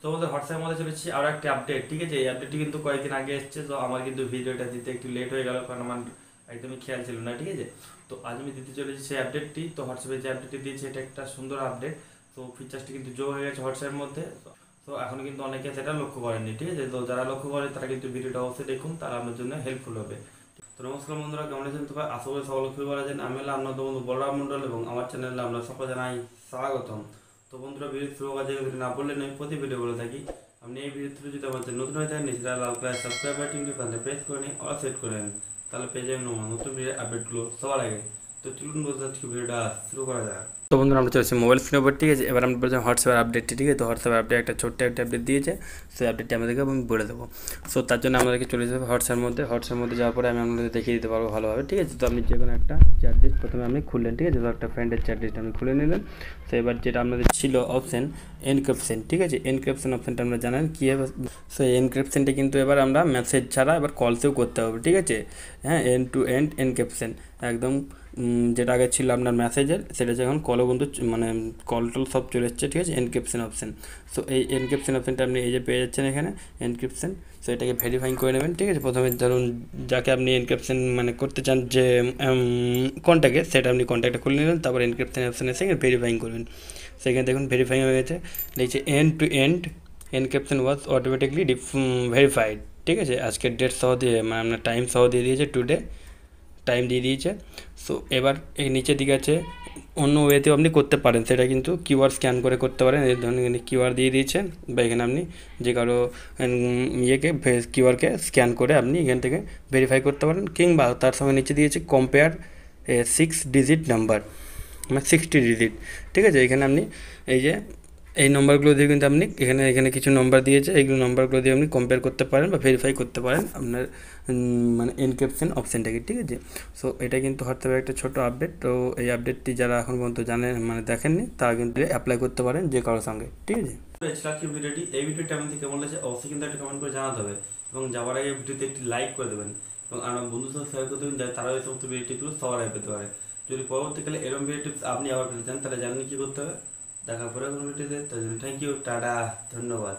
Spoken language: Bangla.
তো আমাদের হোয়াটসঅ্যাপের মধ্যে চলেছি আরও একটা আপডেট, ঠিক আছে। এই আপডেটটি কিন্তু কয়েকদিন আগে এসেছে, তো আমার কিন্তু ভিডিওটা দিতে একটু লেট হয়ে গেল, কারণ আমার একদমই খেয়াল ছিল না, ঠিক আছে। তো আজ আমি দিতে চলেছি সেই আপডেটটি। তো হোয়াটসঅ্যাপে যে আপডেটটি দিয়েছে এটা একটা সুন্দর আপডেট। তো ফিচার্সটি কিন্তু যোগ হয়ে গেছে হোয়াটসঅ্যাপের মধ্যে। তো এখন কিন্তু অনেকে সেটা লক্ষ্য করেননি, ঠিক আছে। তো যারা লক্ষ্য করে তারা কিন্তু ভিডিওটা অবশ্যই দেখুন, তারা আমার জন্য হেল্পফুল হবে। তো নমস্কার বন্ধুরা, কেমন আছেন? তো আশা করি সকল লক্ষ্য করা যায়। আমি হলাম আপনাদের বন্ধু বলরাম মণ্ডল এবং আমার চ্যানেলে আমরা সকল জানাই স্বাগতম। তো বন্ধুরা, ভিডিও শুরু করার জায়গা যদি না বললে নয়, প্রতি ভিডিও বলে থাকি আপনি এই ভিডিও থ্রু যদি আমাদের নতুন হয়ে থাকেন, সেটা লাল কালার সাবস্ক্রাইব বাটনটি তাহলে প্রেস করে নিন, অল সেট করে নিন, তাহলে পেয়ে যাবেন নতুন ভিডিও আপডেটগুলো সবার আগে। তো চলুন বলতে আজকে ভিডিওটা শুরু করা যাক। তো বন্ধুরা, আমরা চলছি মোবাইল স্ক্রিনের উপর, ঠিক আছে। এবার আমরা বলছি হোয়াটসঅ্যাপের আপডেটটি, ঠিক আছে। তো হোয়াটসঅ্যাপ আপডেট একটা ছোট্ট একটা আপডেট দিয়েছে, সেই আপডেটটি আমাদেরকে আমি বলে দেবো। সো তার জন্য আমাদেরকে চলে যেতে হবে হোয়াটসঅ্যাপের মধ্যে যাওয়ার পরে আমি আপনাদের দেখিয়ে দিতে পারবো ভালোভাবে, ঠিক আছে। তো আপনি যে কোনো একটা চ্যাট লিস্ট প্রথমে আপনি খুললেন, ঠিক আছে। তো একটা ফ্রেন্ডের চ্যাট লিস্ট আপনি খুলে নিলেন। তো এবার যেটা আপনাদের ছিল অপশান এনক্রিপশন, ঠিক আছে। এনক্রিপশন অপশানটা আমরা জানেন কী হবে। সো এই এনক্রিপশনটা কিন্তু এবার আমরা মেসেজ ছাড়া এবার কলসেও করতে হবে, ঠিক আছে। হ্যাঁ, এন্ড টু এন্ড এনক্রিপশন একদম যেটা আগে ছিল আপনার মেসেজের, সেটা হচ্ছে এখন কলও কিন্তু মানে কল টল সব চলে এসছে, ঠিক আছে। Encryption option. সো এই এনক্রিপশন অপশানটা আপনি এই যে পেয়ে যাচ্ছেন এখানে এনক্রিপশন। সো এটাকে ভেরিফাই করে নেবেন, ঠিক আছে। প্রথমে ধরুন যাকে আপনি এনক্রিপশন মানে করতে চান, যে কন্ট্যাক্টে, সেটা আপনি কন্ট্যাক্টটা খুলে নিলেন, তারপর এনক্রিপশন অপশান এসে ভেরিফাইং করবেন। সেখানে দেখুন ভেরিফাইং হয়ে গেছে, লিখছে end to end encryption was automatically verified, ঠিক আছে। আজকের ডেট সহ দিয়ে মানে আপনার টাইম সহ দিয়ে দিয়েছে, টুডে টাইম দিয়ে দিয়েছে। সো এবার এই নিচের দিকে আছে অন্য ওয়েতেও আপনি করতে পারেন, সেটা কিন্তু কিউআর স্ক্যান করে করতে পারেন। এই ধরুন এখানে কিউআর দিয়ে দিয়েছে, বা এখানে আপনি যে কারো ইয়েকে কিউআরকে স্ক্যান করে আপনি এখান থেকে ভেরিফাই করতে পারেন, কিংবা তার সঙ্গে নিচে দিয়েছে কম্পেয়ার 6 ডিজিট নাম্বার, মানে 60 ডিজিট, ঠিক আছে। এখানে আপনি এই যে এই নম্বরগুলো দিয়ে কিন্তু আপনি এখানে এখানে কিছু নম্বর দিয়েছে, এইগুলো নম্বরগুলো দিয়ে আপনি কম্পেয়ার করতে পারেন বা ভেরিফাই করতে পারেন আপনার মানে এনক্রিপশন অপশানটাকে, ঠিক আছে। সো এটা কিন্তু হোয়াটসঅ্যাপের একটা ছোটো আপডেট। তো এই আপডেটটি যারা এখন পর্যন্ত জানেন মানে দেখেননি, তারা কিন্তু অ্যাপ্লাই করতে পারেন যে কারোর সঙ্গে, ঠিক আছে। আজকে ভিডিওটি এই ভিডিওটি আমাদের কেমন লাগছে অবশ্যই কিন্তু একটা কমেন্ট করে জানাতে হবে, এবং যাওয়ার আগে ভিডিওতে একটি লাইক করে দেবেন, এবং আমার বন্ধুদের সাথে শেয়ার করে দেবেন, যাতে তারাও এই সমস্ত ভিডিও টিপগুলো সবার আগে পেতে পারে। যদি পরবর্তীকালে এরকম ভিডিও টিপস আপনি আবার পেতে চান, তাহলে জানেন কী করতে হবে। দেখা পরে কোনো ভিডিওতে, তার জন্য থ্যাংক ইউ, টাটা, ধন্যবাদ।